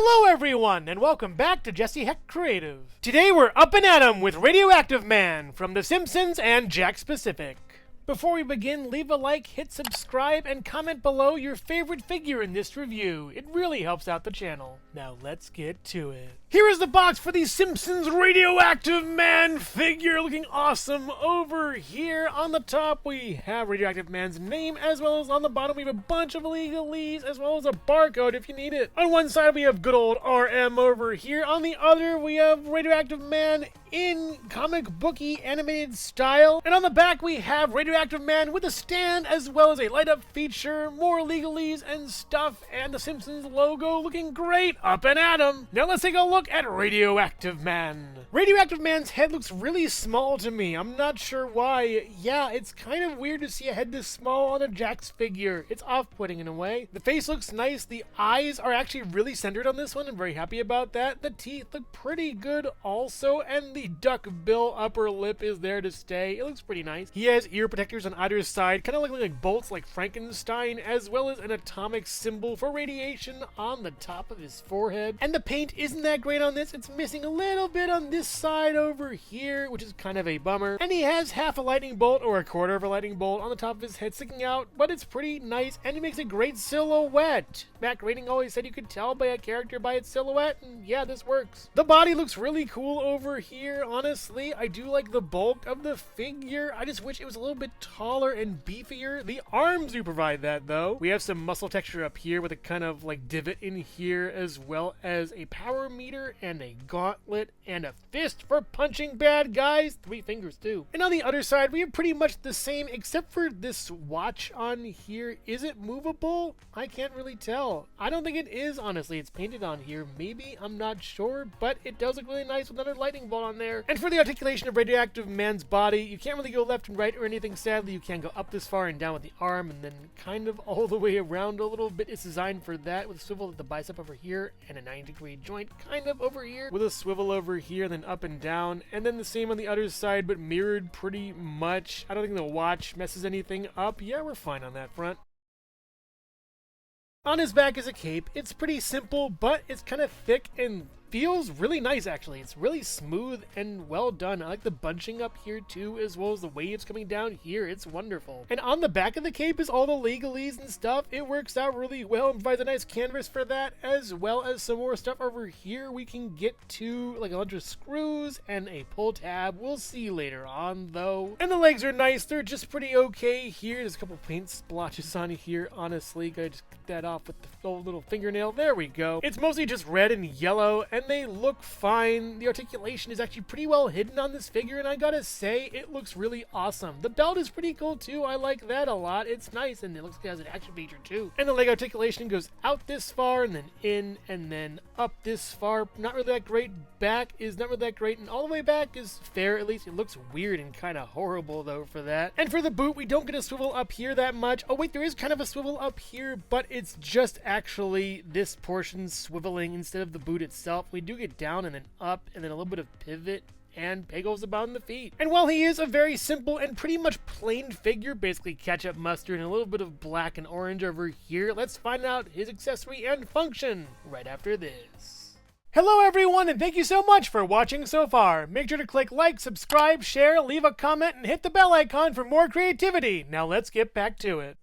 Hello everyone, and welcome back to Hecht Creative. Today we're up and at 'em with Radioactive Man from The Simpsons and Jakks Pacific. Before we begin, leave a like, hit subscribe, and comment below your favorite figure in this review. It really helps out the channel. Now let's get to it. Here is the box for the Simpsons Radioactive Man figure, looking awesome. Over here on the top we have Radioactive Man's name, as well as on the bottom we have a bunch of legalese, as well as a barcode if you need it. On one side we have good old RM over here. On the other we have Radioactive Man in comic booky animated style. And on the back we have Radioactive Man with a stand, as well as a light up feature, more legalese and stuff, and the Simpsons logo looking great. Up and at 'em. Now let's take a look at Radioactive Man. Radioactive Man's head looks really small to me. I'm not sure why. Yeah, it's kind of weird to see a head this small on a Jakks figure. It's off-putting in a way. The face looks nice. The eyes are actually really centered on this one. I'm very happy about that. The teeth look pretty good also, and the duck bill upper lip is there to stay. It looks pretty nice. He has ear protectors on either side, kind of like bolts like Frankenstein, as well as an atomic symbol for radiation on the top of his forehead. And the paint isn't that great on this. It's missing a little bit on this side over here, which is kind of a bummer. And he has half a lightning bolt or a quarter of a lightning bolt on the top of his head sticking out, but it's pretty nice, and he makes a great silhouette. Matt Groening always said you could tell by a character by its silhouette, and yeah, this works. The body looks really cool over here. Honestly, I do like the bulk of the figure. I just wish it was a little bit taller and beefier. The arms do provide that, though. We have some muscle texture up here with a kind of like divot in here, as well as a power meter and a gauntlet and a fist for punching bad guys. 3 fingers, too. And on the other side, we have pretty much the same, except for this watch on here. Is it movable? I can't really tell. I don't think it is, honestly. It's painted on here. Maybe, I'm not sure, but it does look really nice with another lightning bolt on there. And for the articulation of Radioactive Man's body, you can't really go left and right or anything, sadly. You can go up this far and down with the arm, and then kind of all the way around a little bit. It's designed for that, with a swivel at the bicep over here, and a 90-degree joint kind of over here, with a swivel over here, then up and down, and then the same on the other side, but mirrored pretty much. I don't think the watch messes anything up. Yeah, we're fine on that front. On his back is a cape. It's pretty simple, but it's kind of thick and feels really nice, actually. It's really smooth and well done. I like the bunching up here too, as well as the waves coming down here. It's wonderful. And on the back of the cape is all the legalese and stuff. It works out really well and provides a nice canvas for that, as well as some more stuff over here we can get to, like a bunch of screws and a pull tab. We'll see later on, though. And the legs are nice. They're just pretty okay here. There's a couple paint splotches on here, honestly. Gotta just get that off with the old little fingernail. There we go. It's mostly just red and yellow, and they look fine. The articulation is actually pretty well hidden on this figure, and I gotta say, it looks really awesome. The belt is pretty cool too. I like that a lot. It's nice, and it looks like it has an action feature too. And the leg articulation goes out this far, and then in, and then up this far. Not really that great. Back is not really that great, and all the way back is fair. At least it looks weird and kind of horrible though for that. And for the boot, we don't get a swivel up here that much. Oh wait, there is kind of a swivel up here, but it's just actually this portion swiveling instead of the boot itself. We do get down and then up, and then a little bit of pivot and pegos about in the feet. And while he is a very simple and pretty much plain figure, basically ketchup, mustard, and a little bit of black and orange over here, let's find out his accessory and function right after this. Hello everyone, and thank you so much for watching so far. Make sure to click like, subscribe, share, leave a comment, and hit the bell icon for more creativity. Now let's get back to it.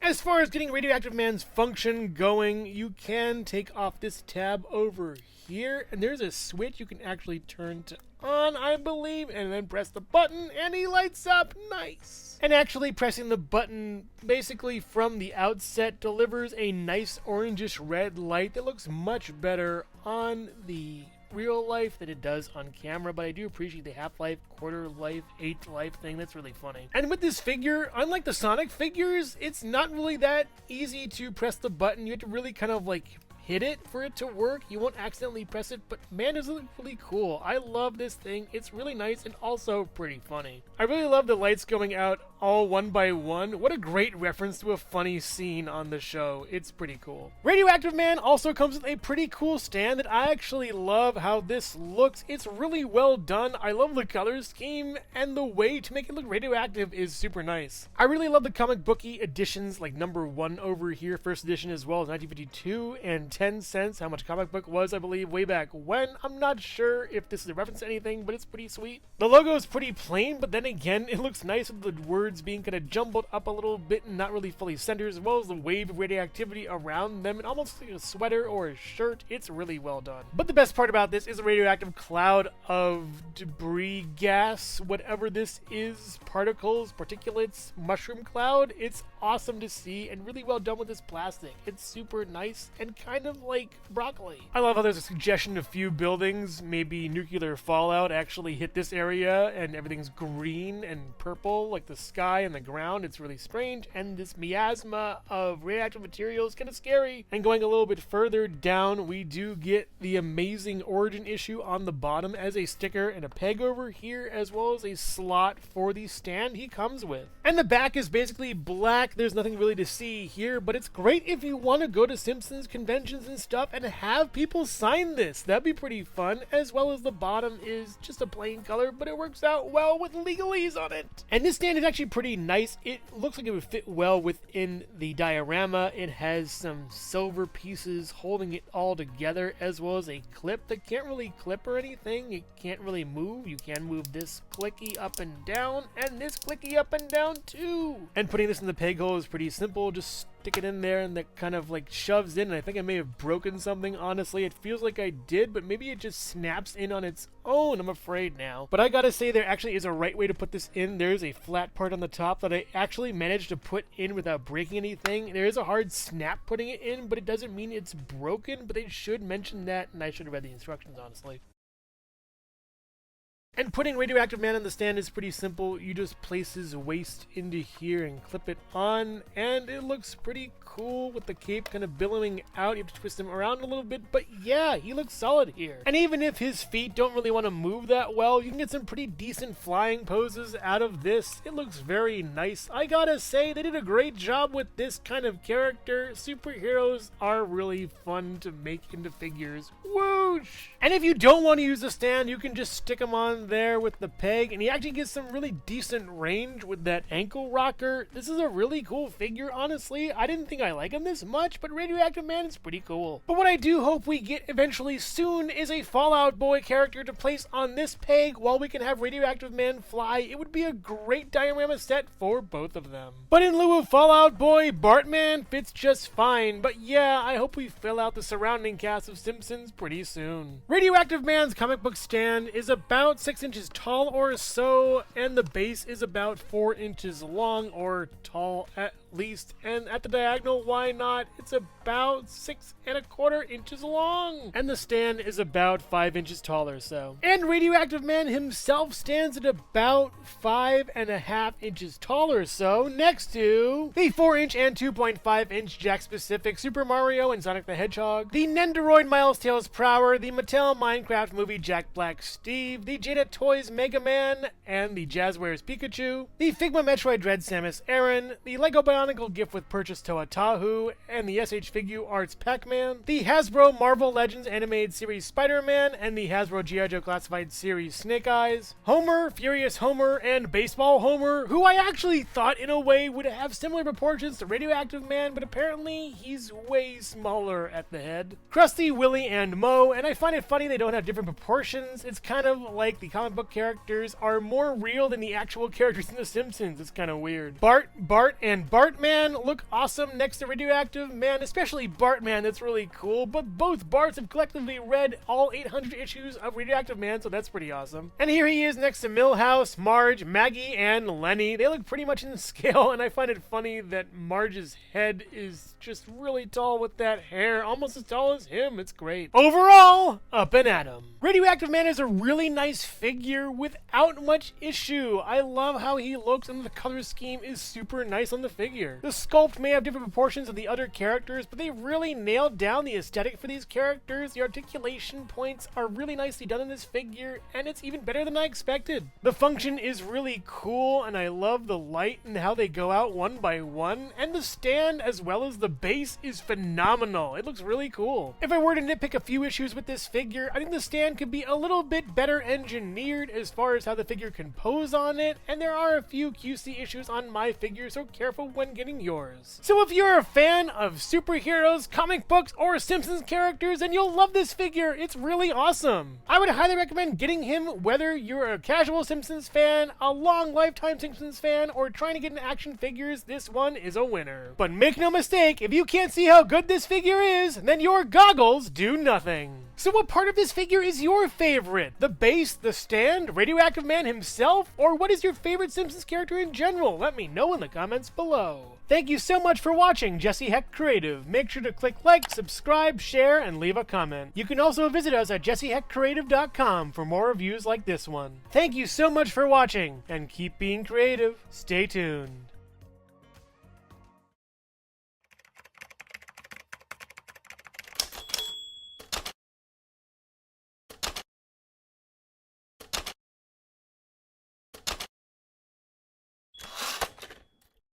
As far as getting Radioactive Man's function going, you can take off this tab over here, and there's a switch you can actually turn to on, I believe, and then press the button, and he lights up. Nice. And actually pressing the button basically from the outset delivers a nice orangish red light that looks much better on the real life than it does on camera, but I do appreciate the half-life, quarter-life, eighth-life thing. That's really funny. And with this figure, unlike the Sonic figures, it's not really that easy to press the button. You have to really kind of like hit it for it to work. You won't accidentally press it, but man, it's really cool. I love this thing. It's really nice and also pretty funny. I really love the lights going out all one by one. What a great reference to a funny scene on the show. It's pretty cool. Radioactive Man also comes with a pretty cool stand that I actually love how this looks. It's really well done. I love the color scheme, and the way to make it look radioactive is super nice. I really love the comic booky editions, like number 1 over here, first edition, as well as 1952 and 10 cents. How much comic book was, I believe, way back when. I'm not sure if this is a reference to anything, but it's pretty sweet. The logo is pretty plain, but then again, it looks nice with the words being kind of jumbled up a little bit and not really fully centered, as well as the wave of radioactivity around them. It almost looks like a sweater or a shirt. It's really well done. But the best part about this is a radioactive cloud of debris, gas, whatever this is, particles, particulates, mushroom cloud. It's awesome to see and really well done with this plastic. It's super nice and kind of like broccoli. I love how there's a suggestion of few buildings, maybe nuclear fallout, actually hit this area and everything's green and purple like the sky and the ground. It's really strange, and this miasma of radioactive material is kind of scary. And going a little bit further down, we do get the amazing origin issue on the bottom as a sticker and a peg over here, as well as a slot for the stand he comes with. And the back is basically black. There's nothing really to see here, but it's great if you want to go to Simpsons conventions and stuff and have people sign this. That'd be pretty fun, as well as the bottom is just a plain color, but it works out well with legalese on it. And this stand is actually pretty nice. It looks like it would fit well within the diorama. It has some silver pieces holding it all together, as well as a clip that can't really clip or anything. It can't really move. You can move this clicky up and down, and this clicky up and down too. And putting this in the peg hole is pretty simple. Just stick it in there and that kind of like shoves in. And I think I may have broken something, honestly. It feels like I did, but maybe it just snaps in on its own, I'm afraid now. But I gotta say, there actually is a right way to put this in. There's a flat part on the top that I actually managed to put in without breaking anything. There is a hard snap putting it in, but it doesn't mean it's broken. But they should mention that, and I should have read the instructions, honestly. And putting Radioactive Man on the stand is pretty simple. You just place his waist into here and clip it on, and it looks pretty cool with the cape kind of billowing out. You have to twist him around a little bit, but yeah, he looks solid here. And even if his feet don't really want to move that well, you can get some pretty decent flying poses out of this. It looks very nice. I gotta say, they did a great job with this kind of character. Superheroes are really fun to make into figures. Whoosh! And if you don't want to use the stand, you can just stick him on there with the peg, and he actually gets some really decent range with that ankle rocker. This is a really cool figure, honestly. I didn't think I like him this much, but Radioactive Man is pretty cool. But what I do hope we get eventually soon is a Fallout Boy character to place on this peg while we can have Radioactive Man fly. It would be a great diorama set for both of them. But in lieu of Fallout Boy, Bartman fits just fine. But yeah, I hope we fill out the surrounding cast of Simpsons pretty soon. Radioactive Man's comic book stand is about 6 inches tall or so, and the base is about 4 inches long or tall at least, and at the diagonal, why not? It's about 6¼ inches long, and the stand is about 5 inches tall or so. And Radioactive Man himself stands at about 5½ inches tall or so, next to the 4-inch and 2.5-inch Jakks specific Super Mario and Sonic the Hedgehog, the Nendoroid Miles Tails Prower, the Mattel Minecraft movie Jack Black Steve, the Jada Toys Mega Man and the Jazzwares Pikachu, the Figma Metroid Dread Samus Aran, the Lego Bionicle gift with purchase Toa Tahu, and the SH Figure Arts Pac-Man, the Hasbro Marvel Legends Animated Series Spider-Man, and the Hasbro G.I. Joe Classified Series Snake Eyes, Homer, Furious Homer, and Baseball Homer, who I actually thought in a way would have similar proportions to Radioactive Man, but apparently he's way smaller at the head, Krusty, Willie, and Moe, and I find it funny they don't have different proportions. It's kind of like the comic book characters are more real than the actual characters in The Simpsons. It's kind of weird. Bart, and Bartman look awesome next to Radioactive Man, especially Bartman. That's really cool, but both Barts have collectively read all 800 issues of Radioactive Man, so that's pretty awesome. And here he is next to Milhouse, Marge, Maggie, and Lenny. They look pretty much in scale, and I find it funny that Marge's head is just really tall with that hair, almost as tall as him. It's great. Overall, up and at 'em. Radioactive Man is a really nice figure without much issue. I love how he looks, and the color scheme is super nice on the figure. figure. The sculpt may have different proportions than the other characters, but they really nailed down the aesthetic for these characters. The articulation points are really nicely done in this figure, and it's even better than I expected. The function is really cool, and I love the light and how they go out one by one, and the stand as well as the base is phenomenal. It looks really cool. If I were to nitpick a few issues with this figure, I think the stand could be a little bit better engineered as far as how the figure can pose on it, and there are a few QC issues on my figure, so careful when getting yours. So if you're a fan of superheroes, comic books, or Simpsons characters, then you'll love this figure. It's really awesome. I would highly recommend getting him whether you're a casual Simpsons fan, a long lifetime Simpsons fan, or trying to get into action figures. This one is a winner. But make no mistake, if you can't see how good this figure is, then your goggles do nothing. So what part of this figure is your favorite? The base, the stand, Radioactive Man himself, or what is your favorite Simpsons character in general? Let me know in the comments below. Thank you so much for watching Jesse Hecht Creative. Make sure to click like, subscribe, share, and leave a comment. You can also visit us at jessehechtcreative.com for more reviews like this one. Thank you so much for watching, and keep being creative. Stay tuned.